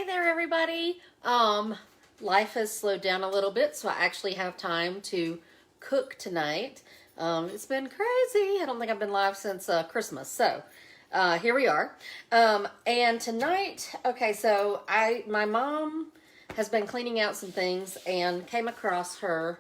there, everybody. Life has slowed down a little bit, so I actually have time to cook tonight. It's been crazy. I don't think I've been live since Christmas, so here we are. And tonight, okay, so my mom has been cleaning out some things and came across her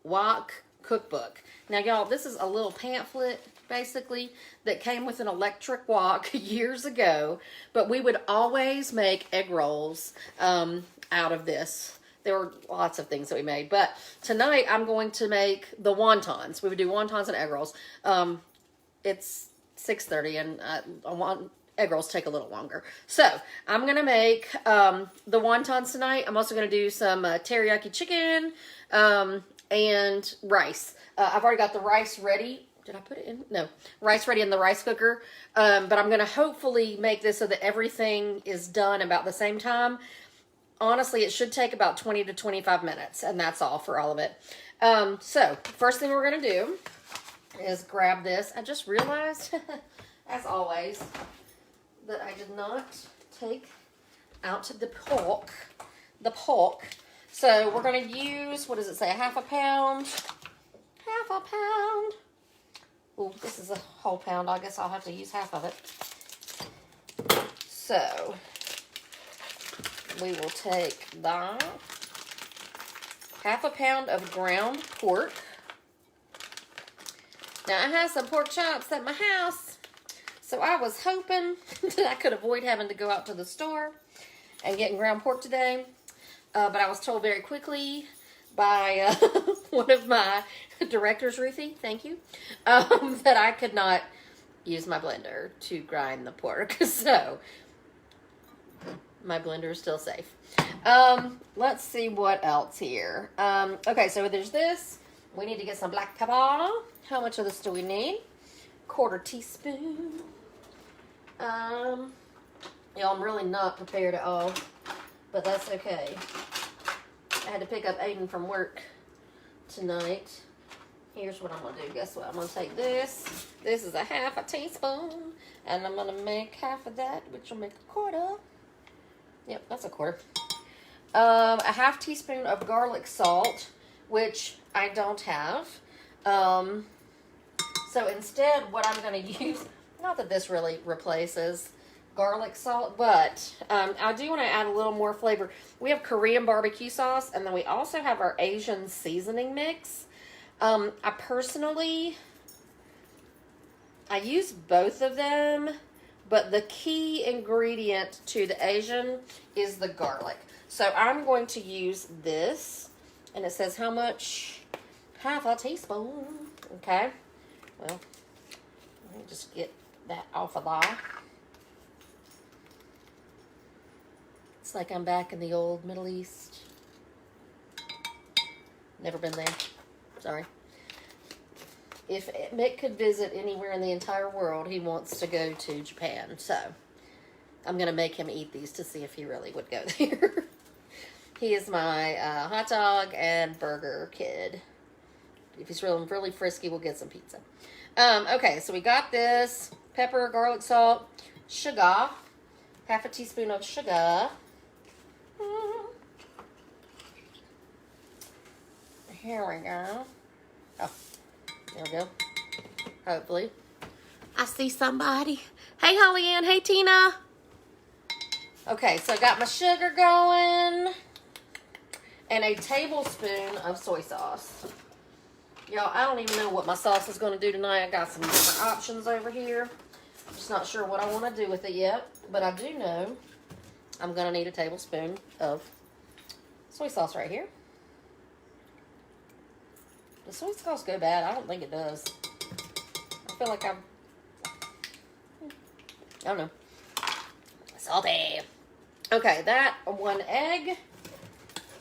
wok cookbook. Now, y'all, this is a little pamphlet, basically, that came with an electric wok years ago, but we would always make egg rolls out of this. There were lots of things that we made, but tonight I'm going to make the wontons. We would do wontons and egg rolls. It's 6:30, and I want egg rolls take a little longer. So I'm going to make the wontons tonight. I'm also going to do some teriyaki chicken and rice. I've already got the rice ready. Did I put it in? No. Rice ready in the rice cooker. But I'm going to hopefully make this so that everything is done about the same time. Honestly, it should take about 20 to 25 minutes, and that's all for all of it. So, first thing we're going to do is grab this. I just realized, as always, that I did not take out the pork. So, we're going to use, what does it say, half a pound. Oh, this is a whole pound. I guess I'll have to use half of it. So, we will take that. Half a pound of ground pork. Now, I have some pork chops at my house, so I was hoping that I could avoid having to go out to the store and getting ground pork today. But I was told very quickly by one of my directors, Ruthie, thank you, that I could not use my blender to grind the pork. So, my blender is still safe. Let's see what else here. Okay, so there's this. We need to get some black pepper. How much of this do we need? 1/4 teaspoon. Y'all, I'm really not prepared at all, but that's okay. I had to pick up Aiden from work tonight. Here's what I'm going to do. Guess what? I'm going to take this. This is a 1/2 teaspoon. And I'm going to make half of that, which will make 1/4. Yep, that's 1/4. A 1/2 teaspoon of garlic salt, which I don't have. So instead, what I'm going to use, not that this really replaces garlic salt, but I do want to add a little more flavor. We have Korean barbecue sauce, and then we also have our Asian seasoning mix. I use both of them, but the key ingredient to the Asian is the garlic. So I'm going to use this, and it says how much? 1/2 teaspoon. Okay. Well, let me just get that off of there. It's like I'm back in the old Middle East. Never been there. Sorry. If Mick could visit anywhere in the entire world, he wants to go to Japan. So, I'm going to make him eat these to see if he really would go there. He is my hot dog and burger kid. If he's really frisky, we'll get some pizza. Okay, so we got this. Pepper, garlic salt, sugar. 1/2 teaspoon of sugar. Here we go. Oh, there we go. Hopefully. I see somebody. Hey, Holly Ann. Hey, Tina. Okay, so I got my sugar going. And a tablespoon of soy sauce. Y'all, I don't even know what my sauce is going to do tonight. I got some different options over here. I'm just not sure what I want to do with it yet. But I do know I'm going to need a tablespoon of soy sauce right here. Does soy sauce go bad? I don't think it does. I feel like I don't know. Salty. Okay, that, 1 egg.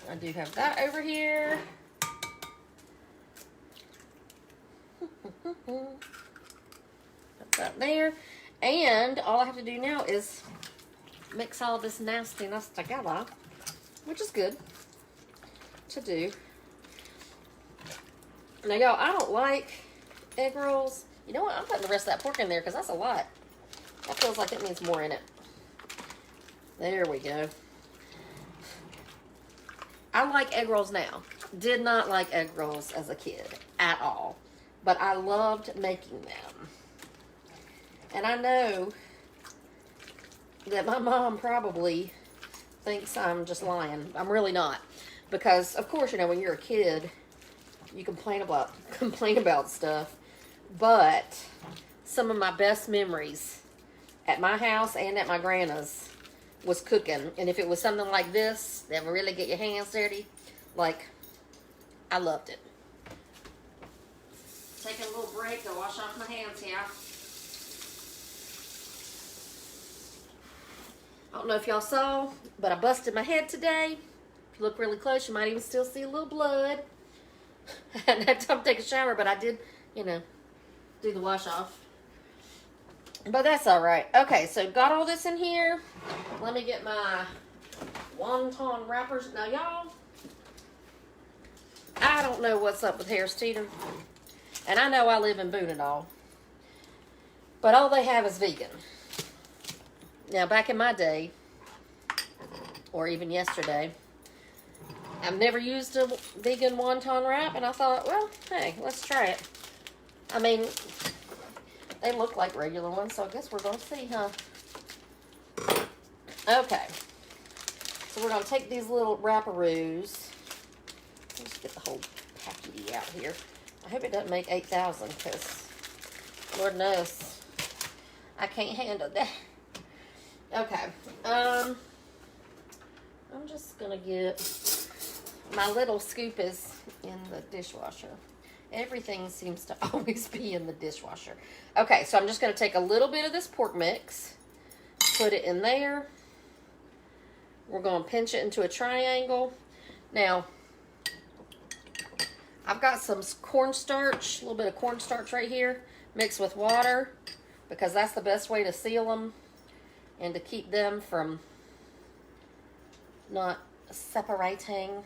I do have that over here. Put that there. And all I have to do now is mix all this nastiness together, which is good to do. Now, y'all, I don't like egg rolls. You know what? I'm putting the rest of that pork in there because that's a lot. That feels like it needs more in it. There we go. I like egg rolls now. Did not like egg rolls as a kid at all. But I loved making them. And I know that my mom probably thinks I'm just lying. I'm really not. Because, of course, you know, when you're a kid, you complain about stuff. But some of my best memories at my house and at my grandma's was cooking. And if it was something like this that would really get your hands dirty, like, I loved it. Taking a little break to wash off my hands here. I don't know if y'all saw, but I busted my head today. If you look really close, you might even still see a little blood. I hadn't had time to take a shower, but I did, you know, do the wash off. But that's all right. Okay, so got all this in here. Let me get my wonton wrappers. Now, y'all, I don't know what's up with Harris Teeter. And I know I live in Boonadal. But all they have is vegan. Now, back in my day, or even yesterday, I've never used a vegan wonton wrap, and I thought, well, hey, let's try it. I mean, they look like regular ones, so I guess we're going to see, huh? Okay. So we're going to take these little wrapparoos. Let's get the whole packety out here. I hope it doesn't make 8,000, because Lord knows I can't handle that. Okay. I'm just going to get... My little scoop is in the dishwasher. Everything seems to always be in the dishwasher. Okay, so I'm just going to take a little bit of this pork mix, put it in there. We're going to pinch it into a triangle. Now, I've got some cornstarch, a little bit of cornstarch right here, mixed with water, because that's the best way to seal them and to keep them from not separating.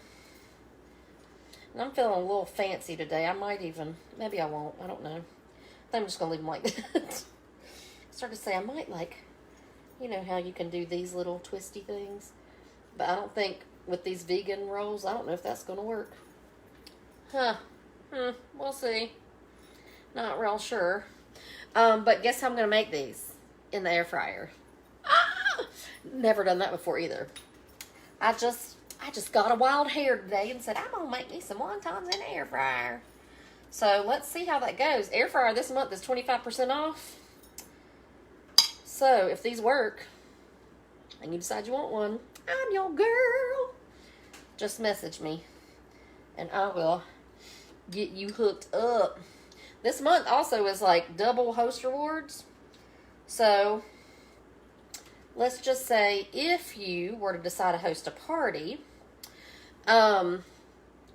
And I'm feeling a little fancy today. I might even, maybe I won't, I don't know. I think I'm just going to leave them like that. I started to say I might like, you know how you can do these little twisty things. But I don't think with these vegan rolls, I don't know if that's going to work. Huh. We'll see. Not real sure. But guess how I'm going to make these? In the air fryer. Ah! Never done that before either. I just got a wild hair today and said, I'm going to make me some wontons in the air fryer. So let's see how that goes. Air fryer this month is 25% off. So if these work and you decide you want one, I'm your girl. Just message me and I will get you hooked up. This month also is like double host rewards. So let's just say if you were to decide to host a party, and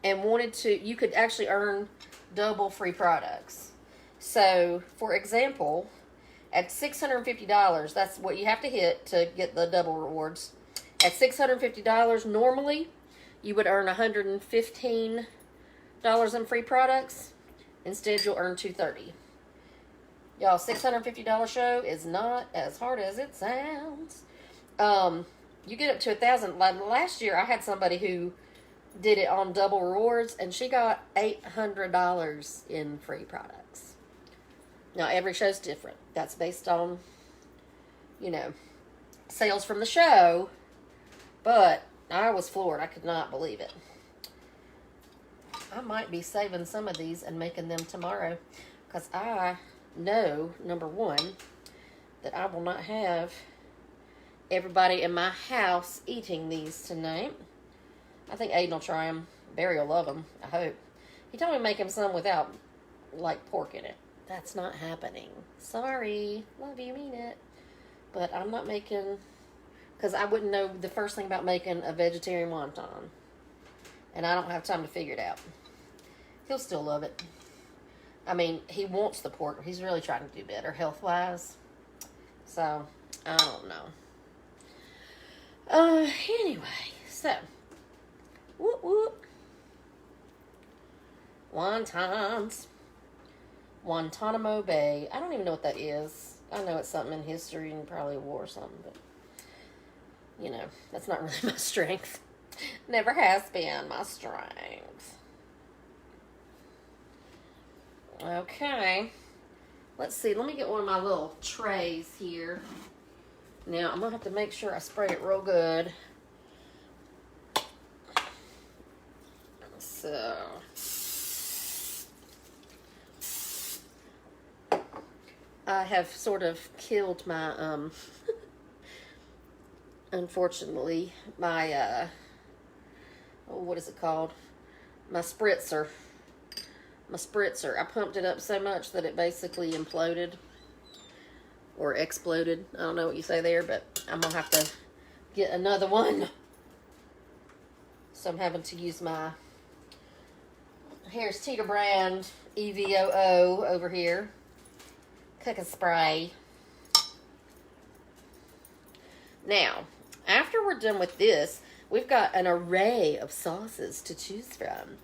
wanted to, you could actually earn double free products. So, for example, at $650, that's what you have to hit to get the double rewards. At $650 normally, you would earn $115 in free products. Instead, you'll earn $230. Y'all, $650 show is not as hard as it sounds. You get up to 1,000. Like last year, I had somebody who did it on double rewards, and she got $800 in free products. Now, every show's different. That's based on, you know, sales from the show. But I was floored. I could not believe it. I might be saving some of these and making them tomorrow, because I know, number one, that I will not have everybody in my house eating these tonight. I think Aiden will try them. Barry will love them, I hope. He told me to make him some without, like, pork in it. That's not happening. Sorry. Love you, mean it. But I'm not making, because I wouldn't know the first thing about making a vegetarian wonton. And I don't have time to figure it out. He'll still love it. I mean, he wants the pork. He's really trying to do better health-wise. So, I don't know. Anyway, so, whoop whoop. Wontons. Guantanamo Bay. I don't even know what that is. I know it's something in history and probably a war or something, but, you know, that's not really my strength. Never has been my strength. Okay. Let's see. Let me get one of my little trays here. Now, I'm going to have to make sure I spray it real good. So, I have sort of killed my, unfortunately, my, what is it called? My spritzer. I pumped it up so much that it basically imploded. Or exploded. I don't know what you say there, but I'm going to have to get another one. So I'm having to use my Harris Teeter brand EVOO over here. Cooking spray. Now, after we're done with this, we've got an array of sauces to choose from.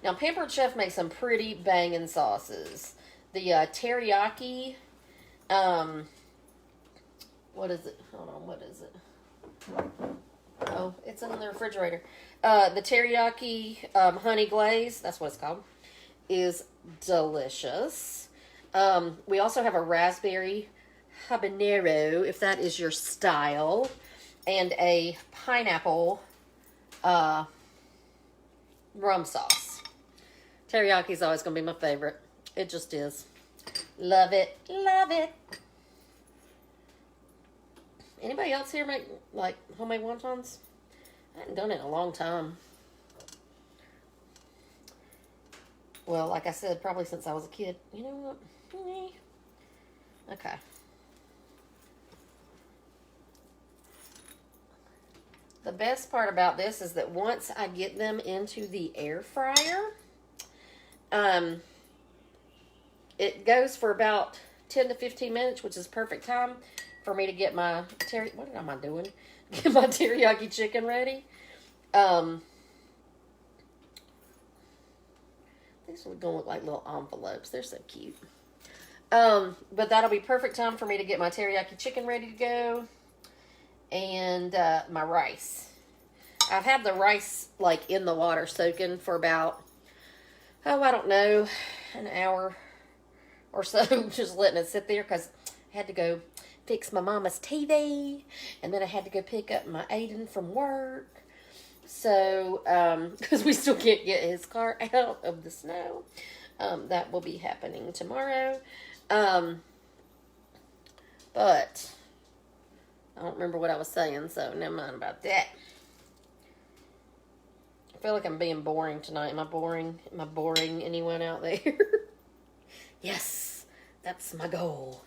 Now, Pampered Chef makes some pretty banging sauces. The teriyaki, what is it? Hold on, what is it? Oh, it's in the refrigerator. The teriyaki honey glaze, that's what it's called, is delicious. We also have a raspberry habanero, if that is your style, and a pineapple rum sauce. Teriyaki is always going to be my favorite. It just is. Love it. Love it. Anybody else here make, like, homemade wontons? I haven't done it in a long time. Well, like I said, probably since I was a kid. You know what? Okay. The best part about this is that once I get them into the air fryer, it goes for about 10 to 15 minutes, which is perfect time for me to get my what am I doing? Get my teriyaki chicken ready. These are going to look like little envelopes. They're so cute. But that'll be perfect time for me to get my teriyaki chicken ready to go. And my rice. I've had the rice like in the water soaking for about, I don't know, an hour or so. Just letting it sit there because I had to go fix my mama's TV. And then I had to go pick up my Aiden from work. So, because we still can't get his car out of the snow. That will be happening tomorrow. But I don't remember what I was saying, so never mind about that. I feel like I'm being boring tonight. Am I boring? Am I boring anyone out there? Yes, that's my goal.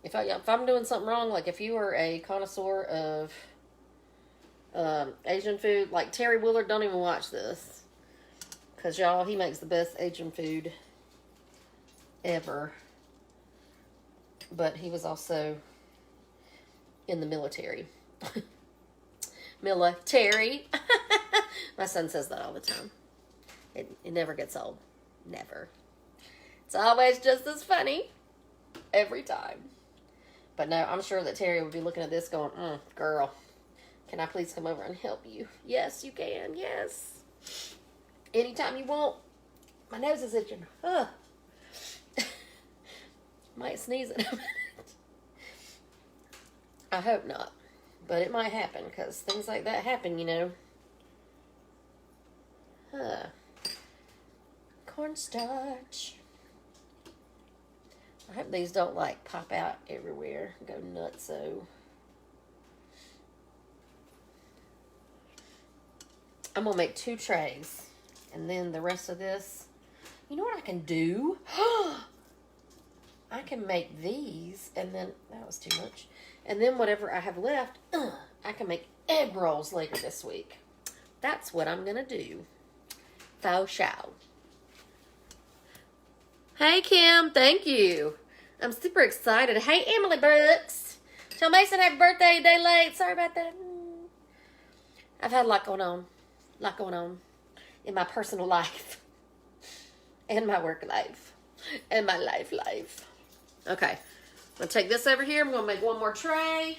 If I'm doing something wrong, like if you are a connoisseur of Asian food, like Terry Willard, don't even watch this. Because y'all, he makes the best Asian food ever. But he was also in the military. Military. My son says that all the time. It never gets old. Never. It's always just as funny. Every time. But no, I'm sure that Terry would be looking at this going, girl, can I please come over and help you? Yes, you can. Yes. Anytime you want. My nose is itching. Might sneeze in a minute. I hope not. But it might happen because things like that happen, you know. Cornstarch. I hope these don't like pop out everywhere and go nuts. So I'm going to make 2 trays. And then the rest of this, you know what I can do? I can make these, and then, that was too much. And then whatever I have left, I can make egg rolls later this week. That's what I'm going to do. Faux show. Hey, Kim. Thank you. I'm super excited. Hey, Emily Brooks. Tell Mason happy birthday a day late. Sorry about that. I've had a lot going on. In my personal life. And my work life. And my life. Okay. I'm going to take this over here. I'm going to make one more tray.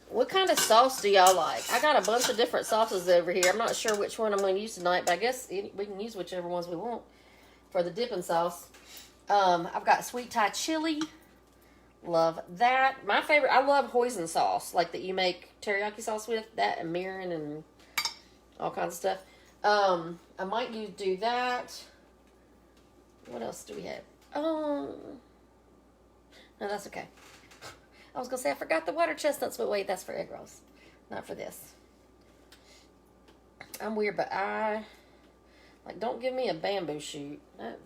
What kind of sauce do y'all like? I got a bunch of different sauces over here. I'm not sure which one I'm going to use tonight, but I guess we can use whichever ones we want for the dipping sauce. I've got sweet Thai chili. Love that. My favorite, I love hoisin sauce, like that you make teriyaki sauce with, that and mirin and all kinds of stuff. I might do that. What else do we have? Oh, no, that's okay. I was going to say I forgot the water chestnuts, but wait, that's for egg rolls, not for this. I'm weird, but don't give me a bamboo shoot.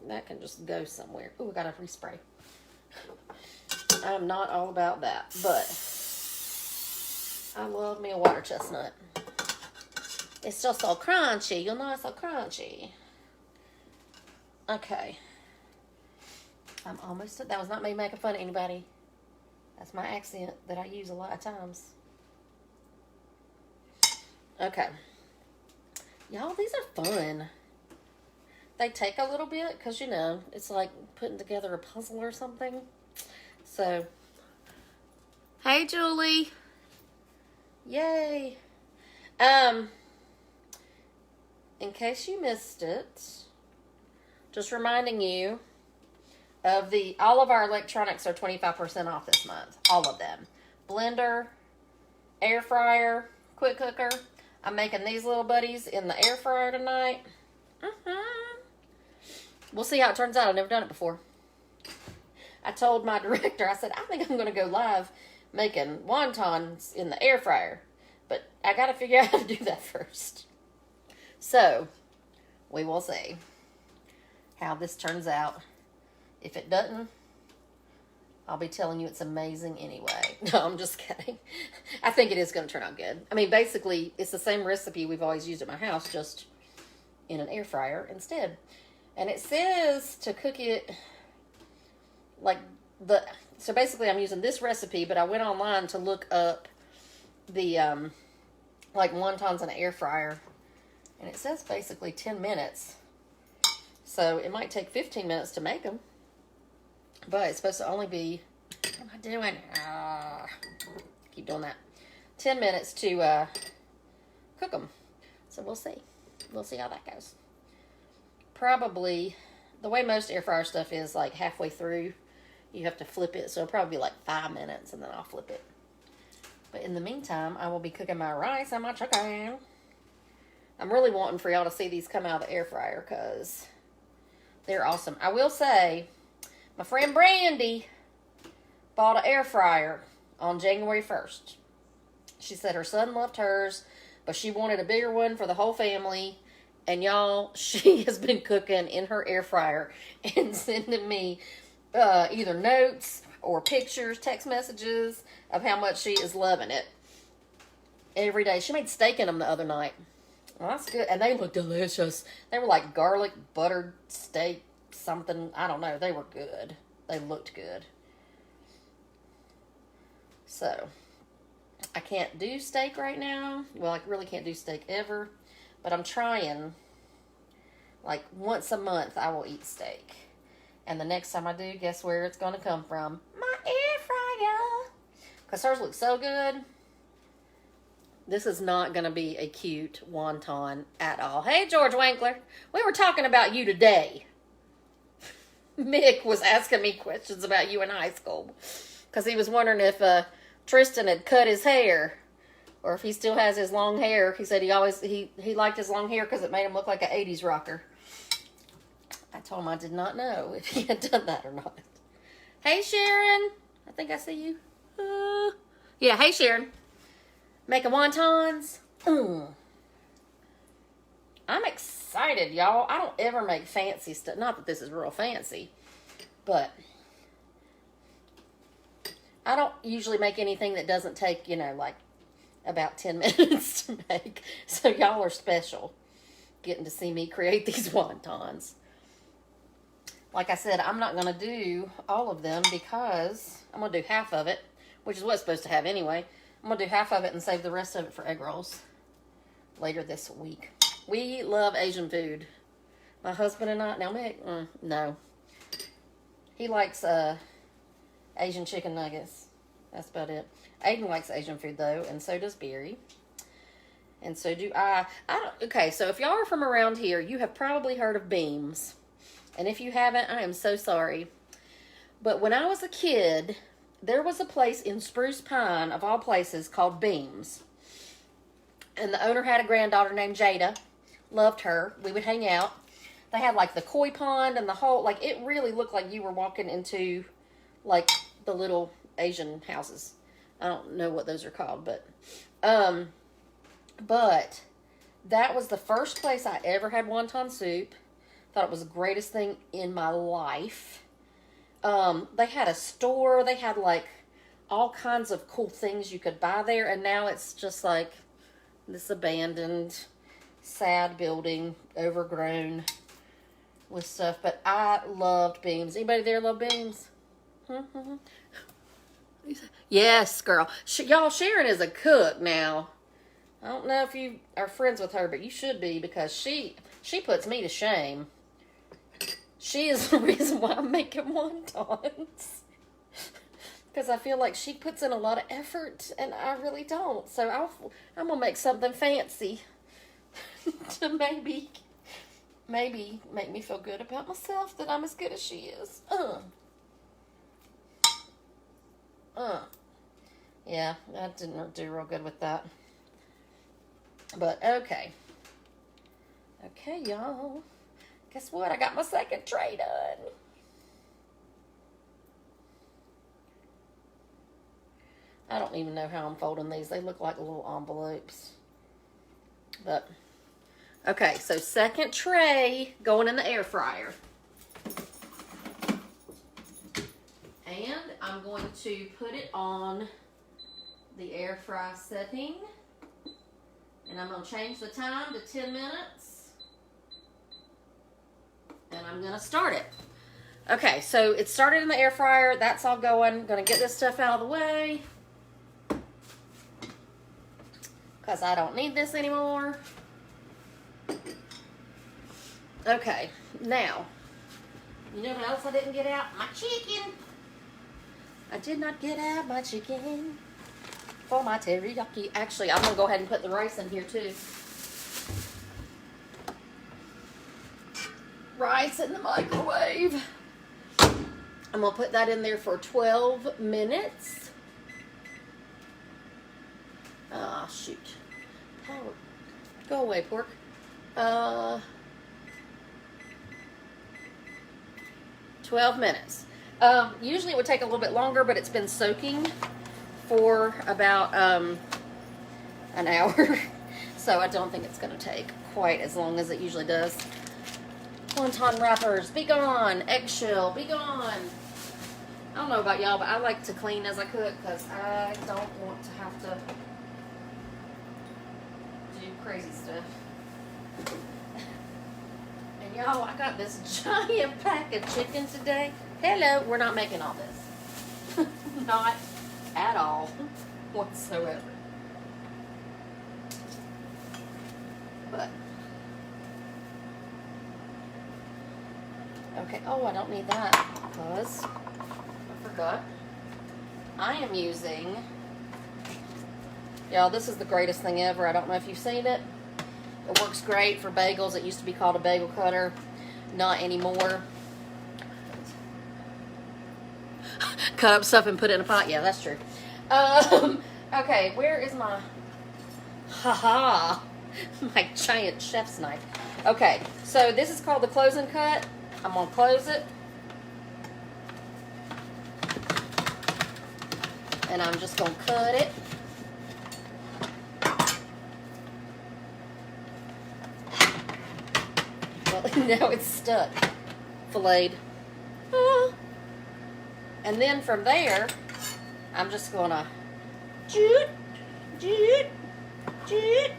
That can just go somewhere. Ooh, I got to respray. I'm not all about that, but I love me a water chestnut. It's just so crunchy. You'll know it's so crunchy. Okay. I'm almost, that was not me making fun of anybody. That's my accent that I use a lot of times. Okay. Y'all, these are fun. They take a little bit because, you know, it's like putting together a puzzle or something. So, hey, Julie. Yay. In case you missed it, just reminding you of all of our electronics are 25% off this month. All of them. Blender, air fryer, quick cooker. I'm making these little buddies in the air fryer tonight. We'll see how it turns out. I've never done it before. I told my director, I said, I think I'm going to go live making wontons in the air fryer. But I got to figure out how to do that first. So, we will see how this turns out. If it doesn't, I'll be telling you it's amazing anyway. No, I'm just kidding. I think it is going to turn out good. I mean, basically, it's the same recipe we've always used at my house, just in an air fryer instead. And it says to cook it so basically I'm using this recipe, but I went online to look up the, wontons in an air fryer. And it says basically 10 minutes. So it might take 15 minutes to make them. But it's supposed to only be, what am I doing? Keep doing that. 10 minutes to cook them. So we'll see. We'll see how that goes. Probably, the way most air fryer stuff is, like halfway through, you have to flip it. So it'll probably be like 5 minutes and then I'll flip it. But in the meantime, I will be cooking my rice and my chicken. I'm really wanting for y'all to see these come out of the air fryer because they're awesome. I will say, my friend Brandy bought an air fryer on January 1st. She said her son loved hers, but she wanted a bigger one for the whole family. And y'all, she has been cooking in her air fryer and sending me either notes or pictures, text messages of how much she is loving it every day. She made steak in them the other night. Well, that's good. And they look delicious. They were like garlic buttered steak something. I don't know. They were good. They looked good. So, I can't do steak right now. Well, I really can't do steak ever. But I'm trying. Like, once a month, I will eat steak. And the next time I do, guess where it's going to come from? My air fryer. Because hers looks so good. This is not going to be a cute wonton at all. Hey, George Winkler. We were talking about you today. Mick was asking me questions about you in high school. Because he was wondering if Tristan had cut his hair. Or if he still has his long hair. He said he liked his long hair because it made him look like an 80s rocker. I told him I did not know if he had done that or not. Hey, Sharon. I think I see you. Yeah, hey, Sharon. Making wontons. I'm excited, y'all. I don't ever make fancy stuff. Not that this is real fancy. But I don't usually make anything that doesn't take, about 10 minutes to make. So y'all are special getting to see me create these wontons. Like I said, I'm not going to do all of them because I'm going to do half of it, which is what it's supposed to have anyway. I'm going to do half of it and save the rest of it for egg rolls later this week. We love Asian food. My husband and I, now Mick, no. He likes Asian chicken nuggets. That's about it. Aiden likes Asian food though, and so does Barry. And so do I. Okay, so if y'all are from around here, you have probably heard of Beams. And if you haven't, I am so sorry. But when I was a kid, there was a place in Spruce Pine, of all places, called Beams. And the owner had a granddaughter named Jada. Loved her. We would hang out. They had like the koi pond and the whole, like it really looked like you were walking into like the little Asian houses. I don't know what those are called, but that was the first place I ever had wonton soup. Thought it was the greatest thing in my life. They had a store. They had like all kinds of cool things you could buy there, and now it's just like this abandoned, sad building, overgrown with stuff. But I loved Beams. Anybody there love Beams? Yes, girl. Y'all, Sharon is a cook now. I don't know if you are friends with her, but you should be, because she puts me to shame. She is the reason why I'm making wontons. Because I feel like she puts in a lot of effort, and I really don't. So I'm going to make something fancy to maybe make me feel good about myself, that I'm as good as she is. Yeah, I didn't do real good with that. But, okay. Okay, y'all. Guess what? I got my second tray done. I don't even know how I'm folding these. They look like little envelopes. But, okay, so second tray going in the air fryer. And I'm going to put it on the air fry setting. And I'm going to change the time to 10 minutes. And I'm going to start it. Okay, so it started in the air fryer. That's all going. Going to get this stuff out of the way, because I don't need this anymore. Okay, now, you know what else I didn't get out? My chicken. I did not get out my chicken for my teriyaki. Actually, I'm going to go ahead and put the rice in here too. Rice in the microwave. I'm going to put that in there for 12 minutes. Ah, shoot. Power. Go away, pork. 12 minutes. Usually it would take a little bit longer, but it's been soaking for about an hour. So I don't think it's going to take quite as long as it usually does. Wonton wrappers, be gone. Eggshell, be gone. I don't know about y'all, but I like to clean as I cook, because I don't want to have to do crazy stuff. And y'all, I got this giant pack of chicken today. Hello, we're not making all this. Not at all whatsoever. But okay, oh, I don't need that, because I forgot. I am using, y'all, this is the greatest thing ever. I don't know if you've seen it. It works great for bagels. It used to be called a bagel cutter. Not anymore. Cut up stuff and put it in a pot. Yeah, that's true. Okay, where is my, my giant chef's knife. Okay, so this is called the close and cut. I'm going to close it. And I'm just going to cut it. Well, now it's stuck. Filleted. And then from there, I'm just going to joot, joot, joot.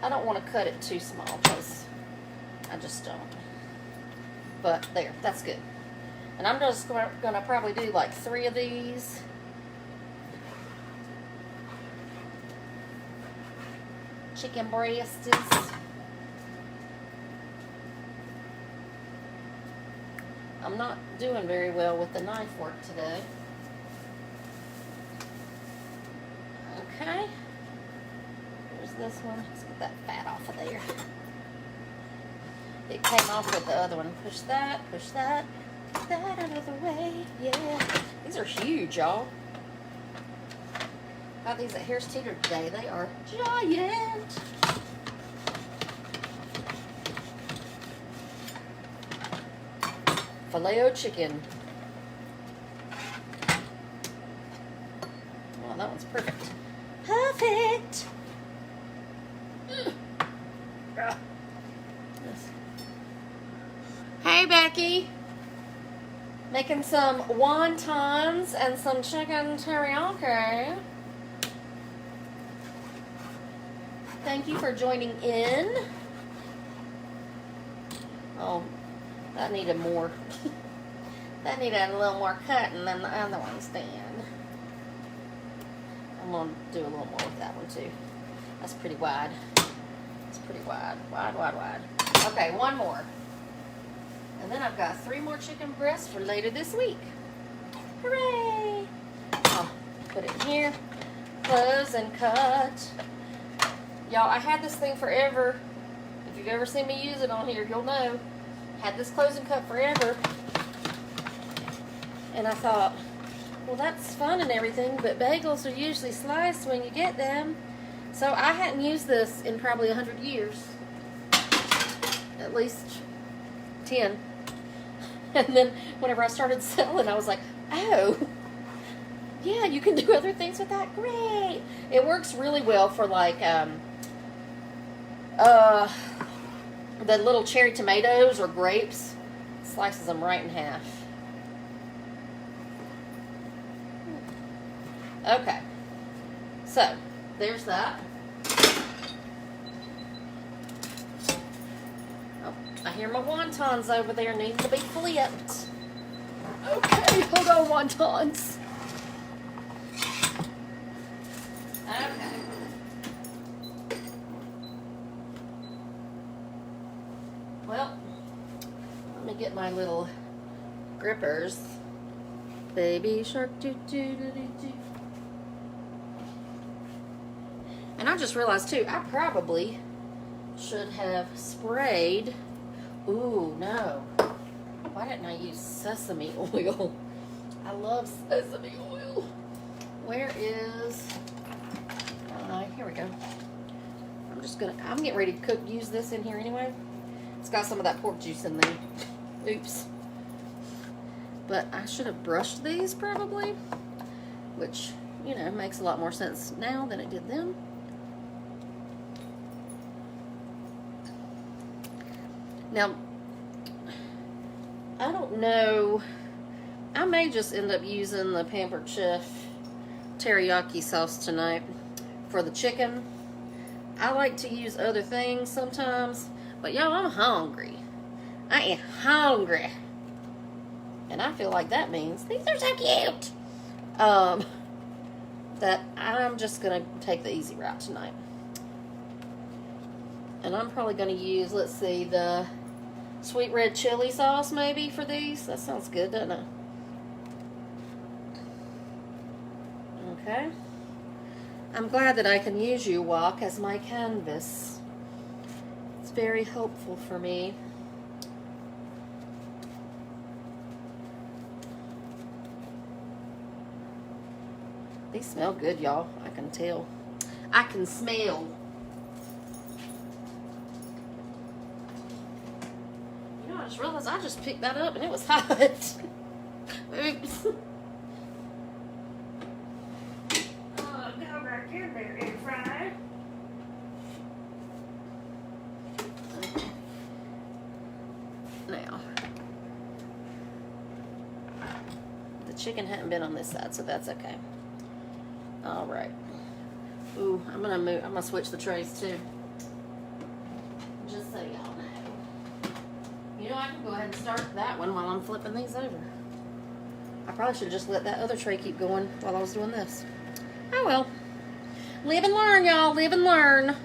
I don't want to cut it too small, because I just don't. But there, that's good. And I'm just going to probably do like 3 of these. chicken breasts. I'm not doing very well with the knife work today. Okay. Here's this one. Let's get that fat off of there. It came off with the other one. Push that out of the way. Yeah. These are huge, y'all. Got these at Harris Teeter today. They are giant. Filet-o chicken. Oh, that one's perfect. Perfect. Hey, Becky. Making some wontons and some chicken teriyaki. Thank you for joining in. Oh, that needed more. That needed a little more cutting than the other ones did. I'm going to do a little more with that one too. That's pretty wide. It's pretty wide. Wide. Okay, one more. And then I've got 3 more chicken breasts for later this week. Hooray! I'll put it in here. Close and cut. Y'all, I had this thing forever. If you've ever seen me use it on here, you'll know. Had this close and cut forever. And I thought, well, that's fun and everything, but bagels are usually sliced when you get them. So I hadn't used this in probably 100 years. At least 10. And then whenever I started selling, I was like, oh, yeah, you can do other things with that. Great. It works really well for like the little cherry tomatoes or grapes. Slices them right in half. Okay. So, there's that. Oh, I hear my wontons over there needing to be flipped. Okay, hold on, wontons. Okay. Well, let me get my little grippers. Baby shark, doo doo doo doo doo. And I just realized too, I probably should have sprayed. Ooh, no. Why didn't I use sesame oil? I love sesame oil. Where is, here we go. I'm getting ready to use this in here anyway. It's got some of that pork juice in there. Oops. But I should have brushed these probably, which, you know, makes a lot more sense now than it did then. Now, I don't know, I may just end up using the Pampered Chef teriyaki sauce tonight for the chicken. I like to use other things sometimes, but y'all, I'm hungry. I am hungry. And I feel like that means these are so cute. That I'm just going to take the easy route tonight. And I'm probably going to use, let's see, the sweet red chili sauce maybe for these. That sounds good, doesn't it? Okay. I'm glad that I can use you, Wok, as my canvas. It's very helpful for me. These smell good, y'all. I can tell. I can smell. You know, I just realized I just picked that up and it was hot. Oops. Oh, go back in there and fry. Now, the chicken hadn't been on this side, so that's okay. All right. Ooh, I'm gonna switch the trays too. Just so y'all know. You know, I can go ahead and start that one while I'm flipping these over. I probably should have just let that other tray keep going while I was doing this. Oh well. Live and learn, y'all. Live and learn.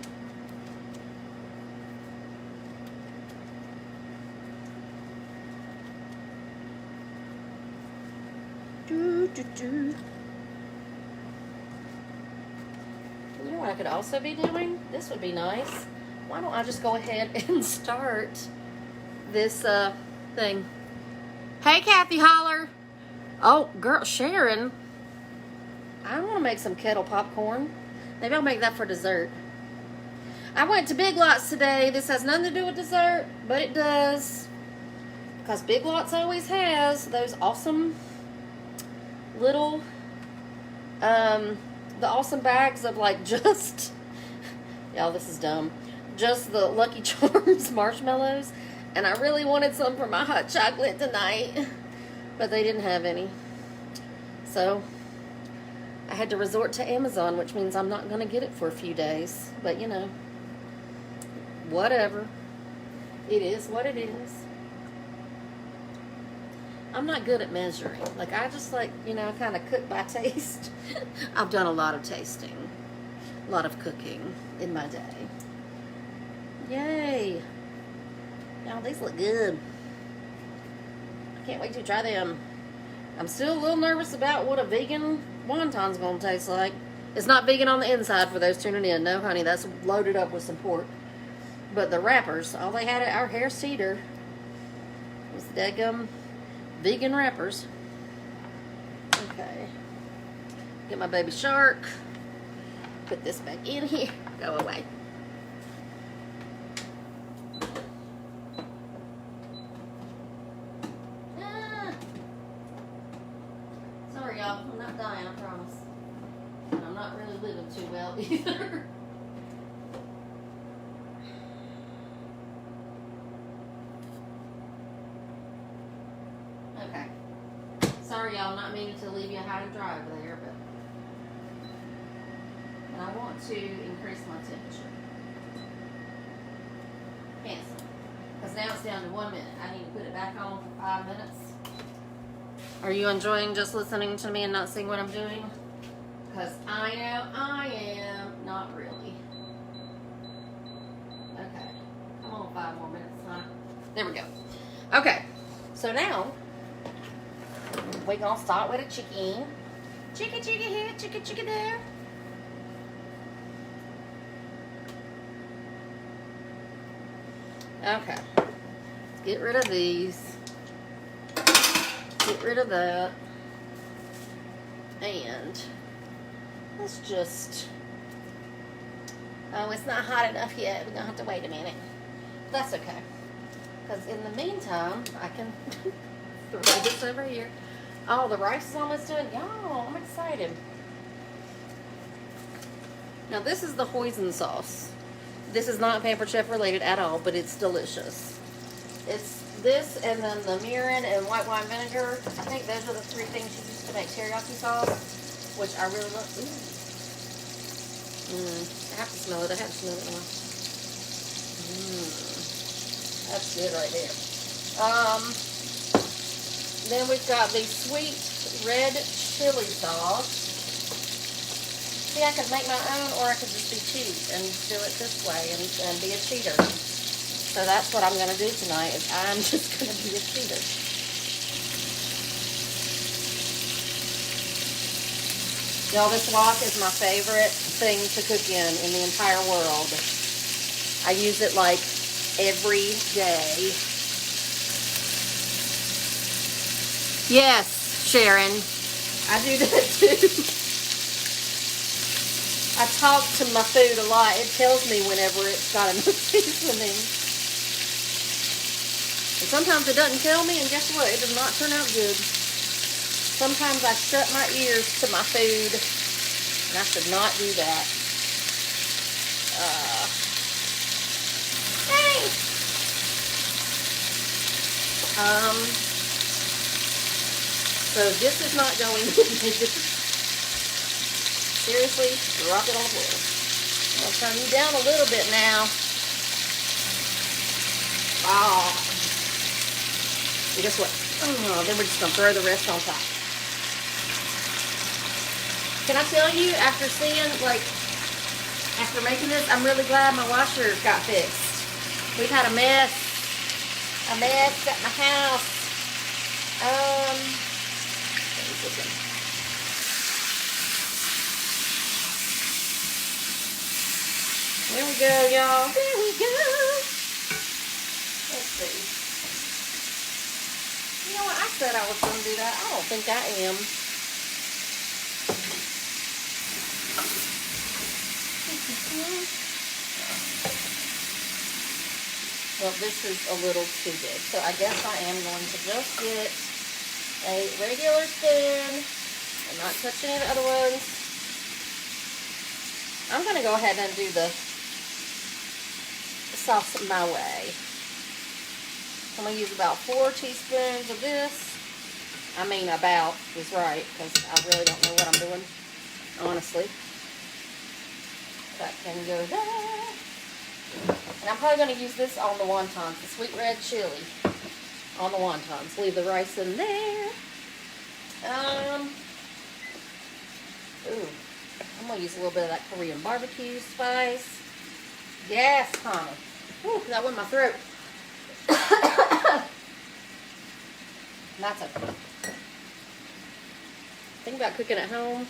You know what I could also be doing? This would be nice. Why don't I just go ahead and start this thing? Hey, Kathy Holler. Oh, girl, Sharon. I want to make some kettle popcorn. Maybe I'll make that for dessert. I went to Big Lots today. This has nothing to do with dessert, but it does. Because Big Lots always has those awesome little, the awesome bags of like just, y'all, this is dumb. Just the Lucky Charms marshmallows. And I really wanted some for my hot chocolate tonight. But they didn't have any. So I had to resort to Amazon, which means I'm not going to get it for a few days. But, you know, whatever. It is what it is. I'm not good at measuring. Like, I just like, you know, kind of cook by taste. I've done a lot of tasting. A lot of cooking in my day. Yay. Now, these look good. I can't wait to try them. I'm still a little nervous about what a vegan wonton's going to taste like. It's not vegan on the inside for those tuning in. No, honey, that's loaded up with some pork. But the wrappers, all they had at our hair cedar was the daggum vegan wrappers. Okay. Get my baby shark. Put this back in here. Go away. Sorry, y'all. I'm not dying, I promise. And I'm not really living too well either. Okay. Sorry, y'all. Not meaning to leave you high and dry over there, but and I want to increase my temperature. Cancel. Because now it's down to 1 minute. I need to put it back on for 5 minutes. Are you enjoying just listening to me and not seeing what I'm doing? Because I know I am. Not really. Okay. Come on, 5 more minutes, huh? There we go. Okay. So now, we're going to start with a chicken. Chicken here, chicken there. Okay. Let's get rid of these. Get rid of that. And let's just... Oh, it's not hot enough yet. We're going to have to wait a minute. That's okay. Because in the meantime, I can throw this over here. Oh, the rice is almost done. Y'all, I'm excited. Now, this is the hoisin sauce. This is not Pampered Chef related at all, but it's delicious. It's this and then the mirin and white wine vinegar. I think those are the 3 things you use to make teriyaki sauce, which I really love. I have to smell it. I have to smell it. That's good right there. Then we've got the sweet red chili sauce. See, I could make my own, or I could just be cheap and do it this way and be a cheater. So that's what I'm going to do tonight, is I'm just going to be a cheater. Y'all, this wok is my favorite thing to cook in the entire world. I use it like every day. Yes, Sharon. I do that too. I talk to my food a lot. It tells me whenever it's got enough seasoning. And sometimes it doesn't tell me, and guess what? It does not turn out good. Sometimes I shut my ears to my food, and I should not do that. Hey! So this is not going in. Seriously, drop it on the floor. I'll turn you down a little bit now. Oh. And guess what? Oh, then we're just going to throw the rest on top. Can I tell you, after making this, I'm really glad my washer got fixed. We've had a mess at my house. we go, y'all. There we go. Let's see. You know what? I said I was going to do that. I don't think I am. Well, this is a little too big, so I guess I am going to just get a regular spoon and not touch any of the other ones. I'm going to go ahead and do the sauce my way. I'm going to use about 4 teaspoons of this. I mean, about is right, because I really don't know what I'm doing, honestly. That can go there. And I'm probably going to use this on the wontons, the sweet red chili on the wontons. Leave the rice in there. Ooh, I'm going to use a little bit of that Korean barbecue spice. Yes, honey. Ooh, that went in my throat. That's okay. Think about cooking at home.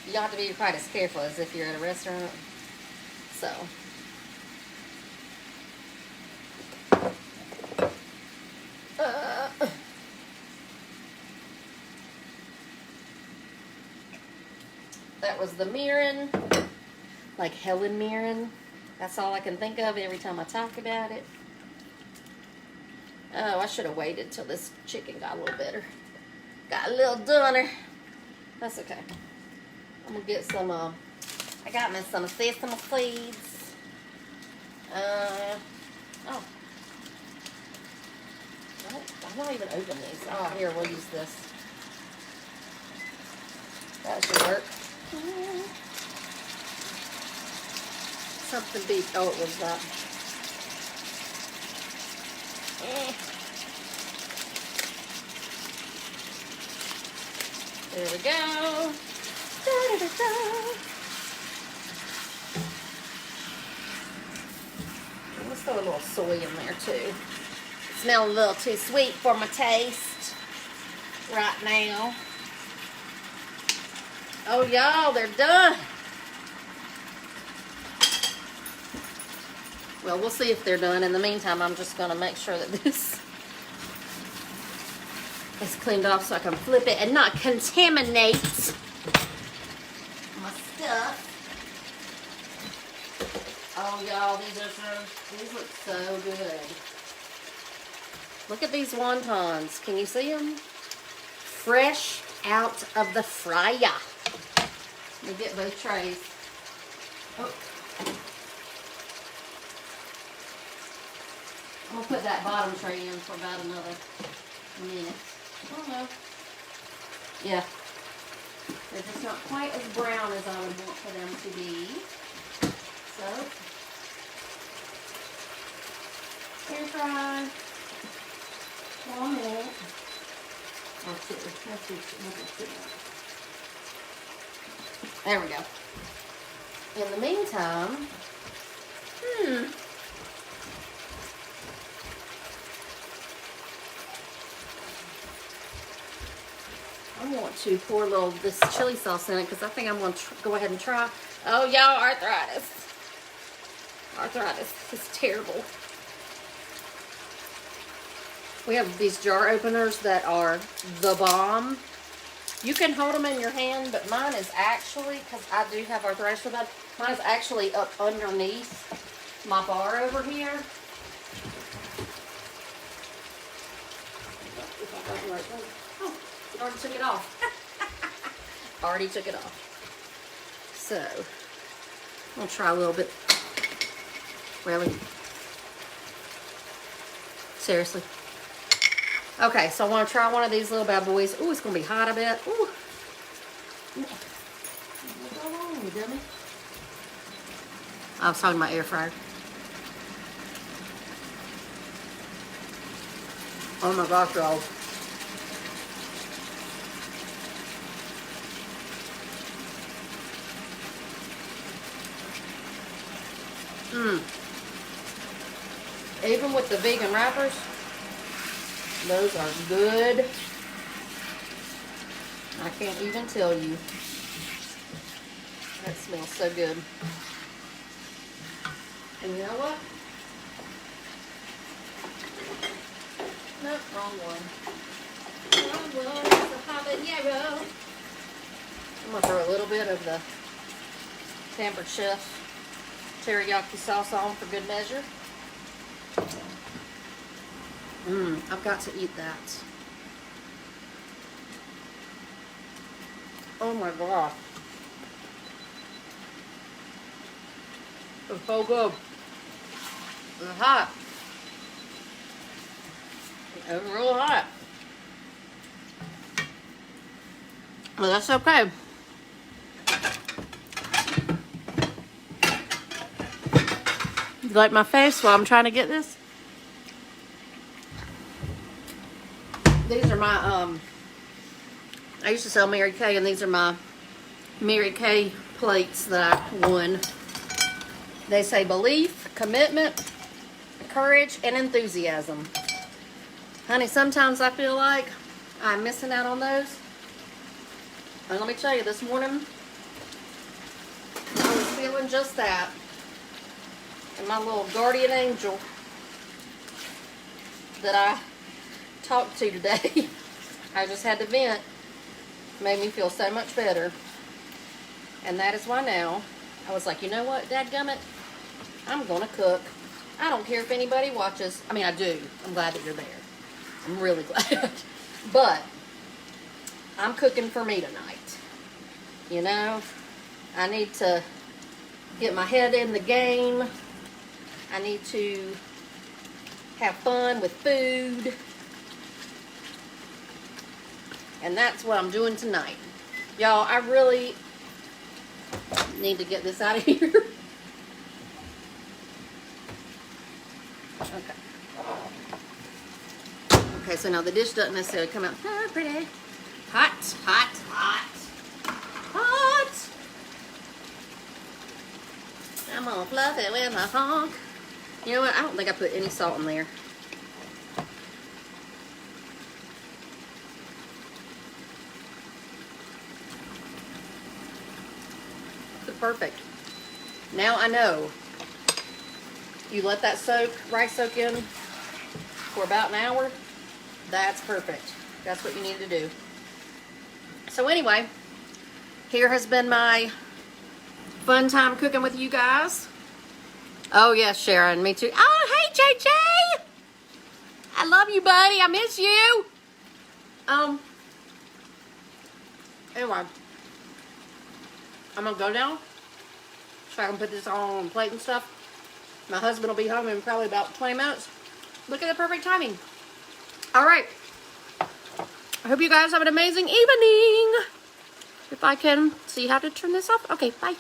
You don't have to be quite as careful as if you're at a restaurant. So. That was the Mirren, like Helen Mirren. That's all I can think of every time I talk about it. Oh, I should have waited till this chicken got a little better. Got a little doner. That's okay. I'm gonna get some, I got me some sesame seeds. Oh. I'm not even opening these. Oh, here, we'll use this. That should work. Something beat. Oh, it was that. There we go. Let's throw a little soy in there too. Smells a little too sweet for my taste right now. Oh, y'all, they're done. Well, we'll see if they're done. In the meantime, I'm just going to make sure that this is cleaned off so I can flip it and not contaminate my stuff. Oh, y'all, these look so good. Look at these wontons. Can you see them? Fresh out of the fryer. Let me get both trays. Oh. I'm going to put that bottom tray in for about another minute. Oh no. Yeah. They're just not quite as brown as I would want for them to be. So, stir fry. 1 minute. Or 2. Let's do 2 minutes. There we go. In the meantime, I want to pour a little of this chili sauce in it because I think I'm going to go ahead and try. Oh, y'all, arthritis. Arthritis is terrible. We have these jar openers that are the bomb. You can hold them in your hand, but mine is actually, because I do have arthritis so bad, mine is actually up underneath my bar over here. Oh, it already took it off. Already took it off. So, I'm going to try a little bit. Really? Seriously? Okay, so I want to try one of these little bad boys. Ooh, it's going to be hot, I bet. Ooh. What's going on, you dummy? I was talking about air fryer. Oh my gosh, y'all. Even with the vegan wrappers, those are good. I can't even tell you. That smells so good. And you know what? Nope, wrong one. Wrong one. It's a habanero. I'm going to throw a little bit of the Pampered Chef teriyaki sauce on for good measure. I've got to eat that. Oh my gosh. It's so good. It's hot. It's real hot. Well, that's okay. You like my face while I'm trying to get this? These are my, I used to sell Mary Kay, and these are my Mary Kay plates that I won. They say belief, commitment, courage, and enthusiasm. Honey, sometimes I feel like I'm missing out on those. And let me tell you, this morning, I was feeling just that. And my little guardian angel that I talked to today, I just had to vent, made me feel so much better. And that is why now, I was like, you know what, dadgummit, I'm going to cook. I don't care if anybody watches. I mean, I do. I'm glad that you're there. I'm really glad. But I'm cooking for me tonight. You know, I need to get my head in the game. I need to have fun with food. And that's what I'm doing tonight. Y'all, I really need to get this out of here. Okay. Okay, so now the dish doesn't necessarily come out pretty. Hot, hot, hot. Hot. I'm gonna fluff it with my honk. You know what? I don't think I put any salt in there. Perfect. Now I know. You let that rice soak in for about an hour. That's perfect. That's what you need to do. So anyway, here has been my fun time cooking with you guys. Oh yes, Sharon, me too. Oh, hey JJ! I love you, buddy. I miss you. Anyway, I'm gonna go now so I can put this all on the plate and stuff. My husband will be home in probably about 20 minutes. Look at the perfect timing. All right. I hope you guys have an amazing evening. If I can see how to turn this off. Okay, bye.